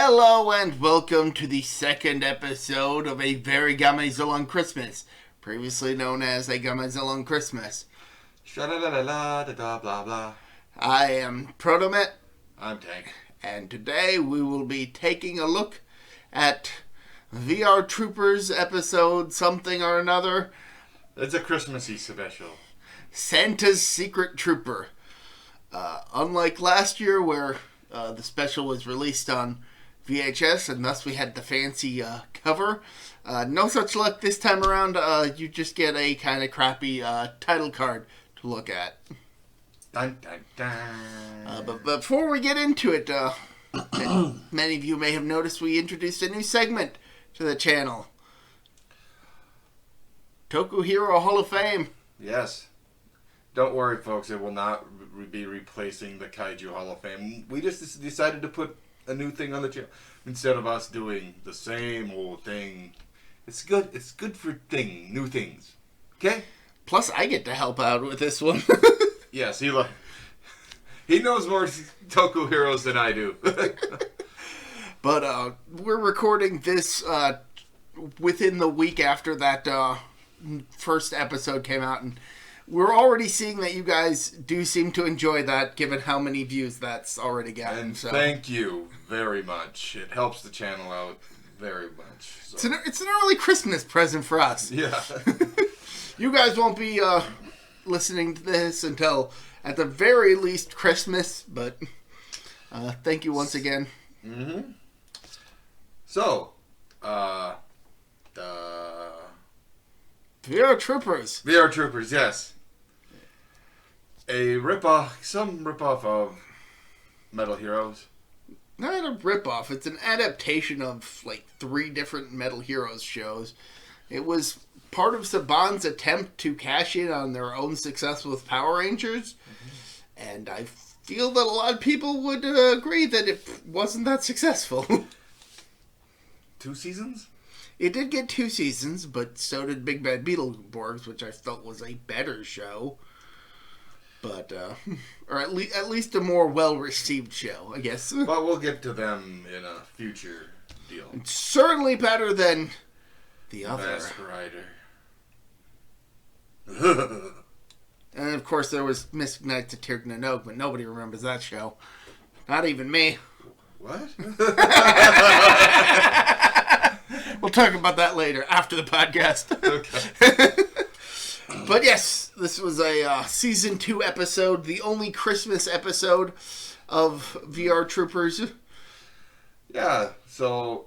Hello and welcome to the second episode of A Very Gamezillong Christmas, previously known as A Gamezillong Christmas. Sha-la-la-la-la-da-da-blah-blah. I am Protomet, I'm Tank. and today we will be taking a look at VR Troopers episode something or another. It's a Christmassy special. Santa's Secret Trooper. Unlike last year where the special was released on VHS and thus we had the fancy cover, no such luck this time around. You just get a kind of crappy title card to look at. Dun, dun, dun. But before we get into it, many of you may have noticed we introduced a new segment to the channel. Toku Hero Hall of Fame. Yes. Don't worry, folks. It will not be replacing the Kaiju Hall of Fame. We just decided to put a new thing on the channel instead of us doing the same old thing. It's good. It's good for new things. Okay? Plus, I get to help out with this one. Yes, he knows more Toku heroes than I do. But we're recording this within the week after that first episode came out, and we're already seeing that you guys do seem to enjoy that, given how many views that's already gotten. And so. Thank you very much. It helps the channel out very much. So. It's an early Christmas present for us. Yeah. You guys won't be listening to this until, at the very least, Christmas, but thank you once again. Mm-hmm. So, VR Troopers. VR Troopers, yes. Some ripoff of Metal Heroes. Not a ripoff. It's an adaptation of like 3 different Metal Heroes shows. It was part of Saban's attempt to cash in on their own success with Power Rangers. Mm-hmm. And I feel that a lot of people would agree that it wasn't that successful. 2 seasons? It did get 2 seasons, but so did Big Bad Beetleborgs, which I felt was a better show. But, or at least a more well-received show, I guess. But we'll get to them in a future deal. It's certainly better than the other. Mask Rider. And, of course, there was Mystic Knights of Tir Nanog, but nobody remembers that show. Not even me. What? We'll talk about that later, after the podcast. Okay. But yes, this was a Season 2 episode, the only Christmas episode of VR Troopers. Yeah, so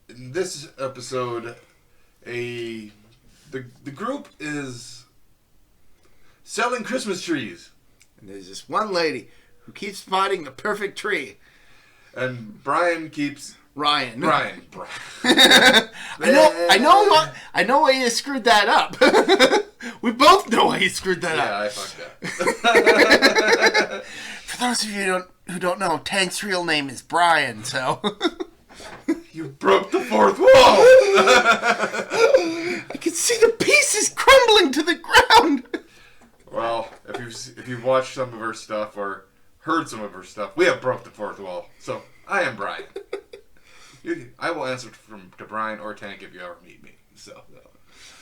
in this episode, the group is selling Christmas trees. And there's this one lady who keeps spotting the perfect tree. And Brian keeps... Ryan. I know why you screwed that up. We both know why you screwed that up. Yeah, I fucked up. For those of you who don't know, Tank's real name is Brian, so... You broke the fourth wall! I can see the pieces crumbling to the ground! Well, if you've watched some of her stuff or heard some of her stuff, we have broke the fourth wall. So, I am Brian. I will answer to Brian or Tank if you ever meet me. So,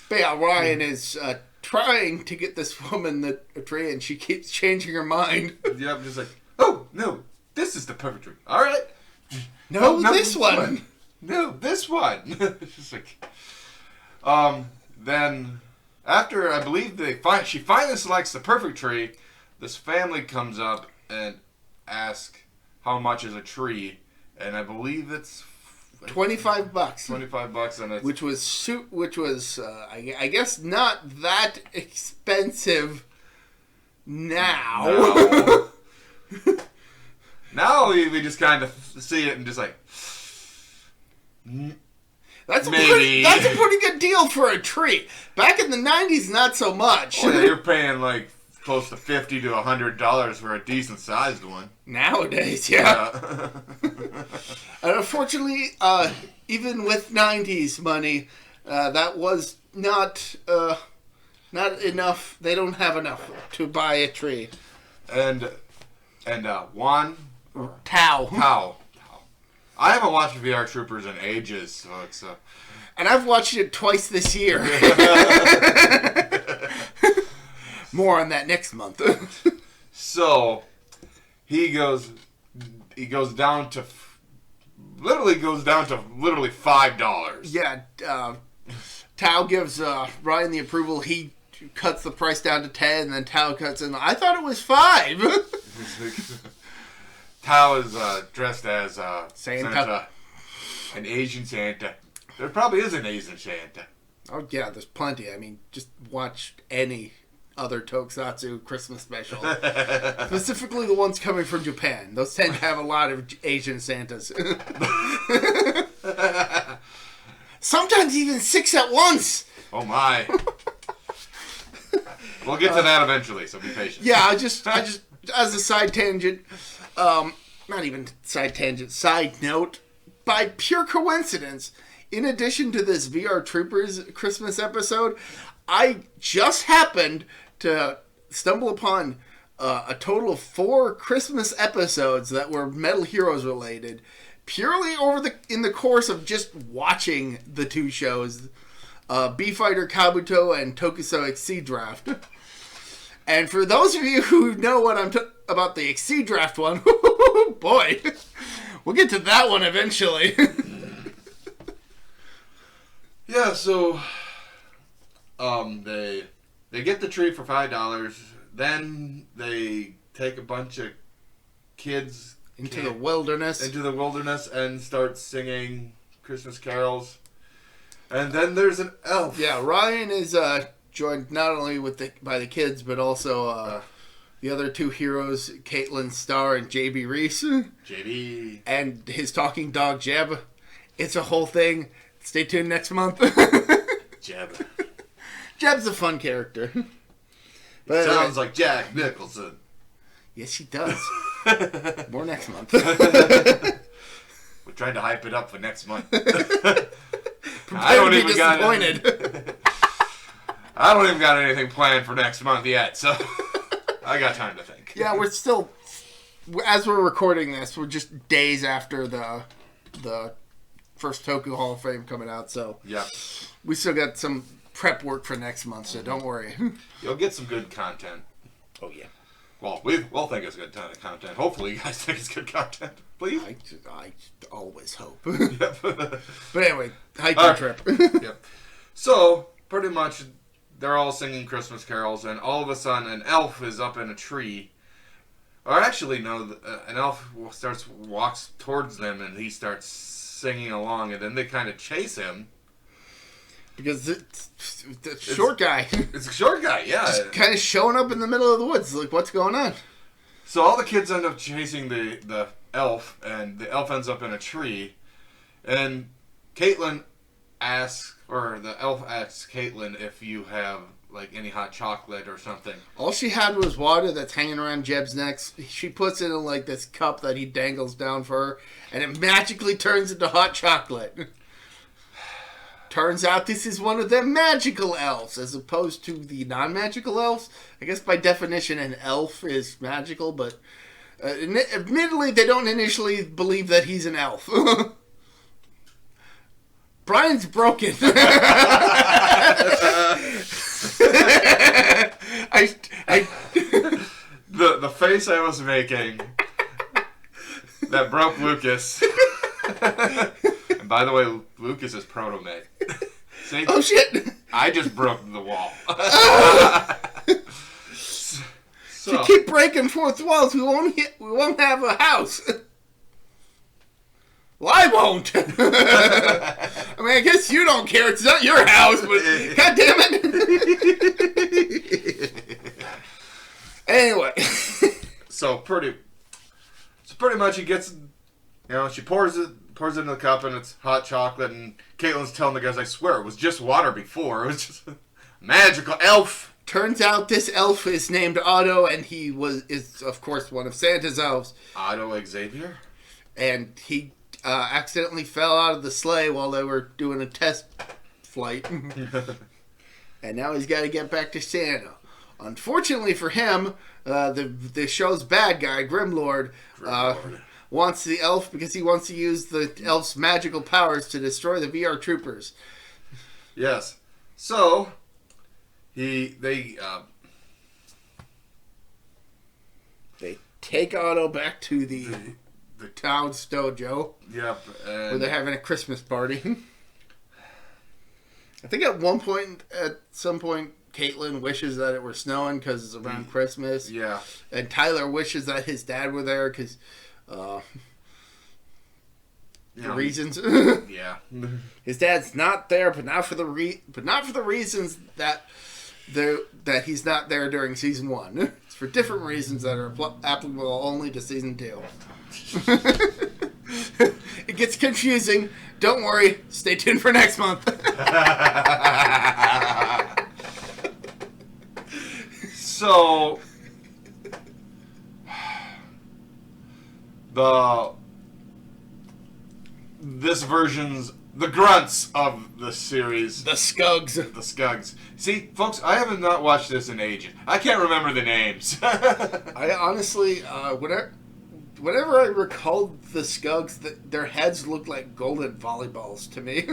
But yeah, Ryan is trying to get this woman a tree, and she keeps changing her mind. Yeah, I'm just like, oh, no, this is the perfect tree. All right. No, this one. No, this one. It's just like, then after I believe she finally selects the perfect tree, this family comes up and asks how much is a tree, and I believe it's $25. $25 on it. Which was I guess not that expensive now. Now we just kind of see it and just like, that's maybe. That's a pretty good deal for a tree. Back in the 90s, not so much. Oh, yeah, you're paying like close to $50 to $100 for a decent sized one. Nowadays, yeah. And unfortunately, even with 90s money, that was not enough. They don't have enough to buy a tree. And Juan Tao. I haven't watched VR Troopers in ages, so it's... And I've watched it twice this year. More on that next month. So, he goes down to... Literally goes down to literally $5. Yeah, Tao gives Ryan the approval. He cuts the price down to 10, and then Tao cuts in. I thought it was 5. Tao is dressed as Santa. An Asian Santa. There probably is an Asian Santa. Oh, yeah, there's plenty. I mean, just watch any other Tokusatsu Christmas special. Specifically the ones coming from Japan. Those tend to have a lot of Asian Santas. Sometimes even 6 at once. Oh, my. We'll get to that eventually, so be patient. Yeah, I just as a side tangent, not even side tangent, side note, by pure coincidence, in addition to this VR Troopers Christmas episode, I just happened to stumble upon a total of 4 Christmas episodes that were Metal Heroes related, purely in the course of just watching the 2 shows, B-Fighter Kabuto and Tokusou Exceed Draft. And for those of you who know what I'm about the Exceed Draft one, boy, we'll get to that one eventually. Yeah, so they get the tree for $5. Then they take a bunch of kids into the wilderness and start singing Christmas carols. And then there's an elf. Yeah, Ryan is joined not only by the kids, but also the other 2 heroes, Caitlin Starr and JB Reese. JB. And his talking dog, Jeb. It's a whole thing. Stay tuned next month. Jeb. Jeb's a fun character. But, sounds like Jack Nicholson. Yes, he does. More next month. We're trying to hype it up for next month. I don't even got anything planned for next month yet, so I got time to think. Yeah, we're still, as we're recording this, we're just days after the first Toku Hall of Fame coming out, so yeah, we still got some prep work for next month, so don't worry. You'll get some good content. Oh, yeah. Well, we'll think it's good content. Hopefully you guys think it's good content. Please? I always hope. Yep. But anyway, hiking trip. Yep. So, pretty much, they're all singing Christmas carols, and all of a sudden, an elf is up in a tree. Or actually, no, an elf walks towards them, and he starts singing along, and then they kind of chase him. Because it's a short guy. It's a short guy, yeah. Just kind of showing up in the middle of the woods. Like, what's going on? So all the kids end up chasing the elf, and the elf ends up in a tree. And the elf asks Caitlin if you have, like, any hot chocolate or something. All she had was water that's hanging around Jeb's neck. She puts it in, like, this cup that he dangles down for her, and it magically turns into hot chocolate. Turns out this is one of them magical elves, as opposed to the non-magical elves. I guess by definition an elf is magical, but admittedly they don't initially believe that he's an elf. Brian's broken. The face I was making that broke Lucas. And by the way, Lucas is proto-mate. See? Oh shit! I just broke the wall. If you keep breaking fourth walls, we won't have a house. Well, I won't. I mean, I guess you don't care. It's not your house, but god damn it. Anyway. So pretty much he gets, she pours it in the cup, and it's hot chocolate, and Caitlin's telling the guys, I swear, it was just water before. It was just a magical elf. Turns out this elf is named Otto, and he is of course one of Santa's elves. Otto Xavier? And he accidentally fell out of the sleigh while they were doing a test flight. And now he's got to get back to Santa. Unfortunately for him, the show's bad guy, Grimlord, wants the elf because he wants to use the elf's magical powers to destroy the VR troopers. Yes. So they take Otto back to the town's dojo. Yep. Where they're having a Christmas party. I think at some point, Caitlin wishes that it were snowing because it's around Christmas. Yeah. And Tyler wishes that his dad were there because reasons. Yeah. His dad's not there, but not for the reasons that he's not there during season 1. It's for different reasons that are applicable only to season 2. It gets confusing. Don't worry. Stay tuned for next month. So the grunts of the series, The Skugs. See, folks, I have not watched this in ages. I can't remember the names. I honestly, whenever I recalled the Skugs, their heads looked like golden volleyballs to me.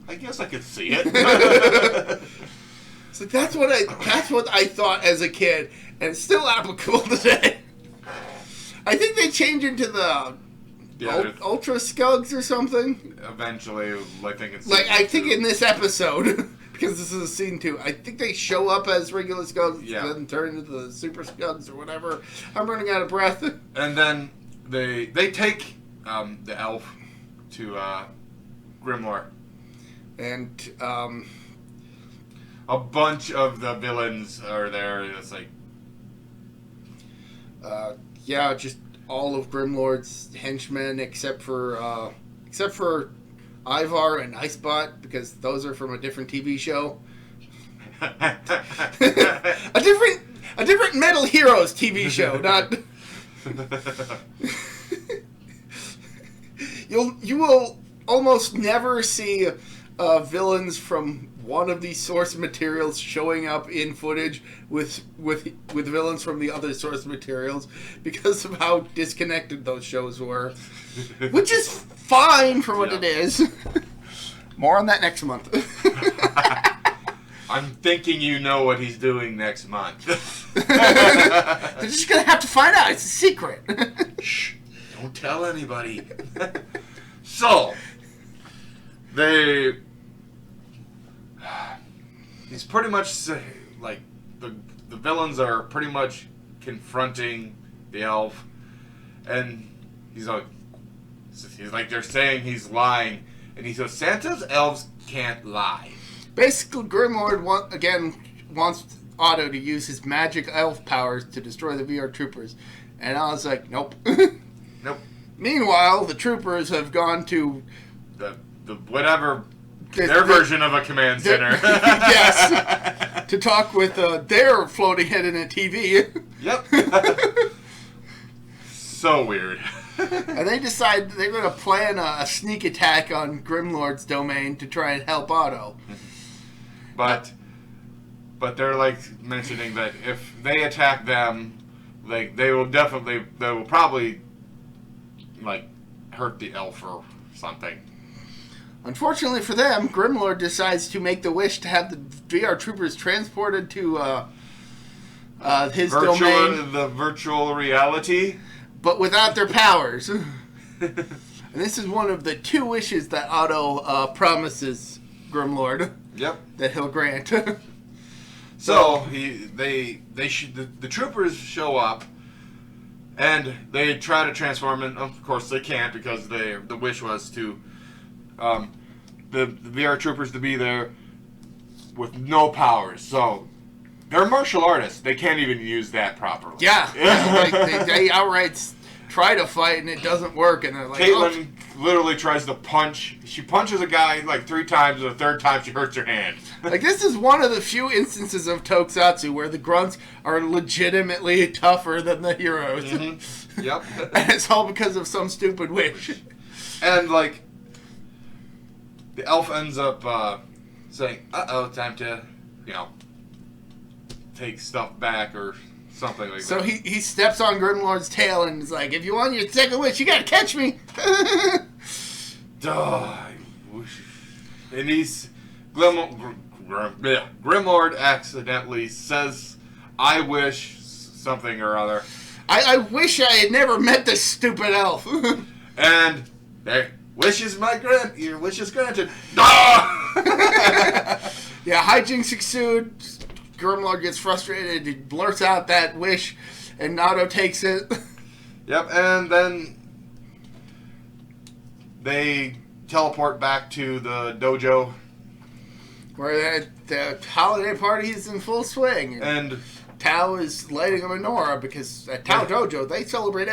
I guess I could see it. So that's what I thought as a kid, and it's still applicable today. I think they change into the Ultra Skugs or something. Eventually, I think it's I think in this episode, because this is scene 2, I think they show up as regular Skugs, then turn into the Super Skugs or whatever. I'm running out of breath. And then they take the elf to Grimlord, and a bunch of the villains are there. It's like, just all of Grimlord's henchmen except for Ivar and Icebot, because those are from a different TV show. a different Metal Heroes TV show, not. You will almost never see villains from one of these source materials showing up in footage with villains from the other source materials because of how disconnected those shows were, which is fine for what it is. More on that next month. I'm thinking you know what he's doing next month. They're just gonna have to find out. It's a secret. Shh! Don't tell anybody. So he's pretty much like the villains are pretty much confronting the elf, and he's like they're saying he's lying, and he says Santa's elves can't lie. Basically, Grimlord wants Otto to use his magic elf powers to destroy the VR troopers, and I was like, nope. Nope. Meanwhile, the troopers have gone to the whatever their version of a command center. Yes. To talk with their floating head in a TV. Yep. So weird. And they decide they're going to plan a sneak attack on Grimlord's domain to try and help Otto. But they're mentioning that if they attack them, they will probably hurt the elf or something. Unfortunately for them, Grimlord decides to make the wish to have the VR troopers transported to his domain. The virtual reality. But without their powers. And this is one of the 2 wishes that Otto promises Grimlord. Yep. That he'll grant. So the troopers show up, and they try to transform, and of course they can't because the wish was to the VR troopers to be there with no powers. So they're martial artists. They can't even use that properly. Yeah. They outright try to fight and it doesn't work, and they're like, Caitlin literally tries to punch. She punches a guy 3 times, and the 3rd time she hurts her hand. This is one of the few instances of tokusatsu where the grunts are legitimately tougher than the heroes. Mm-hmm. Yep. And it's all because of some stupid wish. And the elf ends up saying, "Uh-oh, time to, take stuff back or Something like So that. he steps on Grimlord's tail and is like, if you want your second wish, you gotta catch me. And Grimlord accidentally says, I wish something or other. I wish I had never met this stupid elf. And your wish is granted. Yeah, hijinks ensued. Grimlord gets frustrated. He blurts out that wish, and Otto takes it. Yep, and then they teleport back to the dojo. Where the holiday party is in full swing. And Tao is lighting a menorah because at Tao Dojo, they celebrate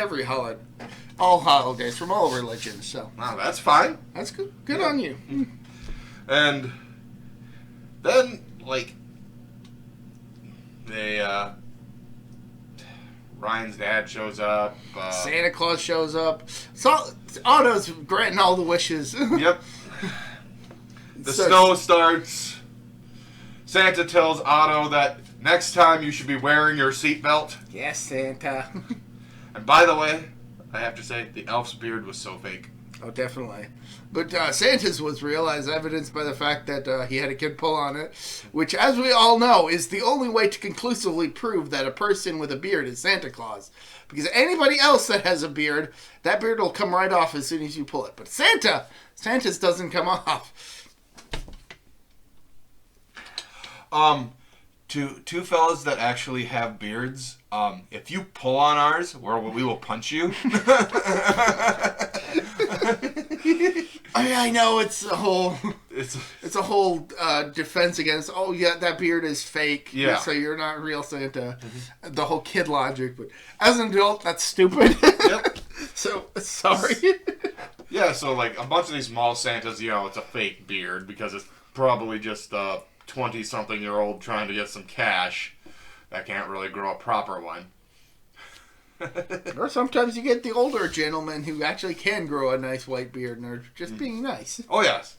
all holidays from all religions. So wow, that's fine. that's good. Good on you. And then, Ryan's dad shows up. Santa Claus shows up. So Otto's granting all the wishes. Yep. The snow starts. Santa tells Otto that next time you should be wearing your seatbelt. Yes, Santa. And by the way, I have to say, the elf's beard was so fake. Oh, definitely. But Santa's was real, as evidenced by the fact that he had a kid pull on it, which, as we all know, is the only way to conclusively prove that a person with a beard is Santa Claus. Because anybody else that has a beard, that beard will come right off as soon as you pull it. But Santa's doesn't come off. Two fellas that actually have beards, if you pull on ours, we will punch you. I know it's a whole defense against. Oh yeah, that beard is fake. Yeah. So you're not real Santa. Mm-hmm. The whole kid logic, but as an adult, that's stupid. Yep. So sorry. Yeah. So a bunch of these mall Santas, it's a fake beard because it's probably just a 20-something-year-old trying to get some cash that can't really grow a proper one. Or sometimes you get the older gentlemen who actually can grow a nice white beard and are just being nice. Oh yes.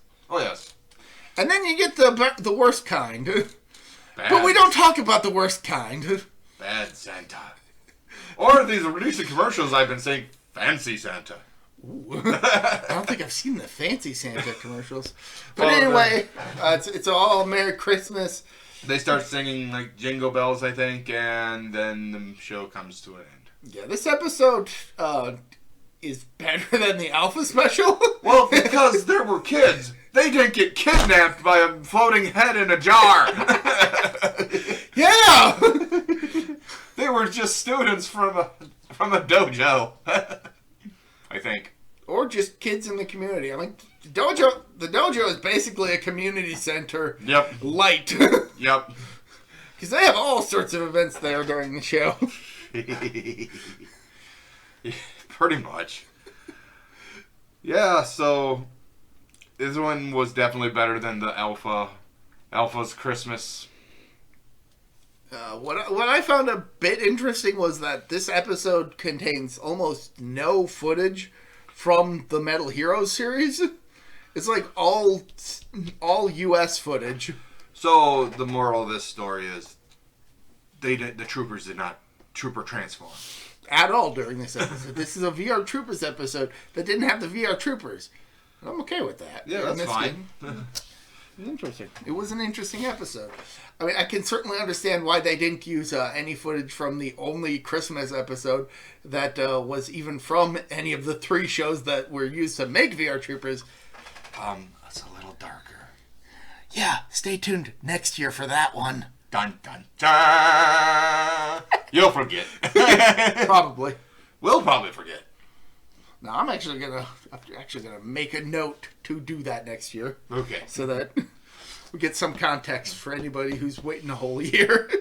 And then you get the worst kind. Bad. But we don't talk about the worst kind. Bad Santa. Or these recent commercials I've been saying, fancy Santa. Ooh. I don't think I've seen the fancy Santa commercials. But anyway, it's all Merry Christmas. They start singing Jingle Bells, I think, and then the show comes to an end. Yeah, this episode is better than the Alpha special. Well, because there were kids. They didn't get kidnapped by a floating head in a jar. Yeah! They were just students from a dojo. I think. Or just kids in the community. I mean, the dojo is basically a community center. Yep. Light. Yep. Because they have all sorts of events there during the show. Pretty much. Yeah, so this one was definitely better than the Alpha's Christmas. What I found a bit interesting was that this episode contains almost no footage from the Metal Heroes series. It's all U.S. footage. So the moral of this story is, the troopers did not trooper transform At all during this episode. This is a VR Troopers episode that didn't have the VR Troopers. And I'm okay with that. Yeah, that's fine. Interesting. It was an interesting episode. I mean, I can certainly understand why they didn't use any footage from the only Christmas episode that was even from any of the 3 shows that were used to make VR Troopers. It's a little darker. Yeah, stay tuned next year for that one. Dun dun dun. You'll forget. Probably. We'll probably forget. Now I'm actually gonna make a note to do that next year. Okay. So that we get some context for anybody who's waiting a whole year.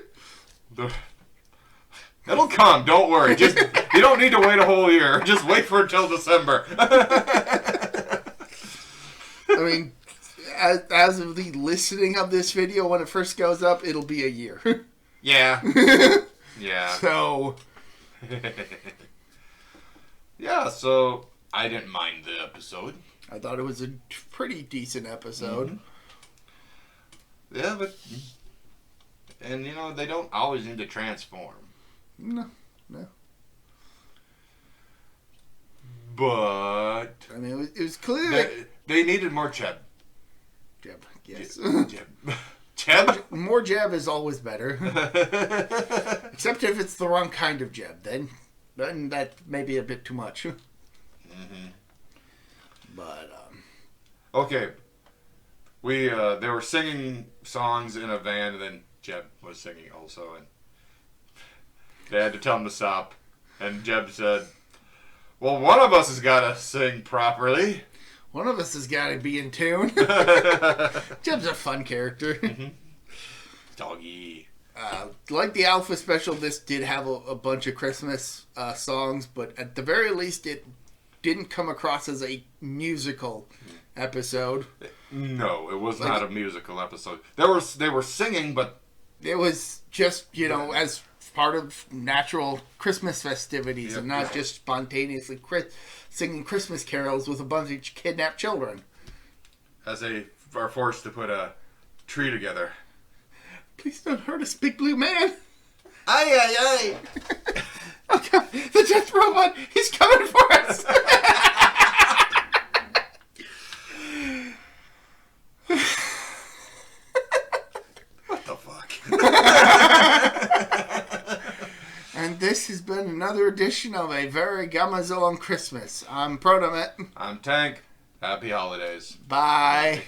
It'll come. Don't worry. Just you don't need to wait a whole year. Just wait for it till December. I mean, as of the listening of this video, when it first goes up, it'll be a year. Yeah. Yeah. So. Yeah, so I didn't mind the episode. I thought it was a pretty decent episode. Mm-hmm. Yeah, but... And, they don't always need to transform. No. But I mean, it was clear they needed more Jeb. Jeb, yes. Jeb? More Jeb is always better. Except if it's the wrong kind of Jeb. Then that may be a bit too much. Mm-hmm. But, Okay. They were singing songs in a van, and then Jeb was singing also, and they had to tell him to stop. And Jeb said, well, one of us has got to sing properly. One of us has got to be in tune. Jeb's a fun character. Mm-hmm. Doggy. Like the Alpha Special, this did have a bunch of Christmas songs, but at the very least, it didn't come across as a musical episode. No, it was not a musical episode. They were singing, but it was just, as part of natural Christmas festivities, and not just spontaneously singing Christmas carols with a bunch of kidnapped children. As they are forced to put a tree together. Please don't hurt us, big blue man. Aye, aye, aye. Oh God, the death robot, he's coming for us. What the fuck? And this has been another edition of A Very Gamezillong Christmas. I'm Protomet. I'm Tank. Happy holidays. Bye.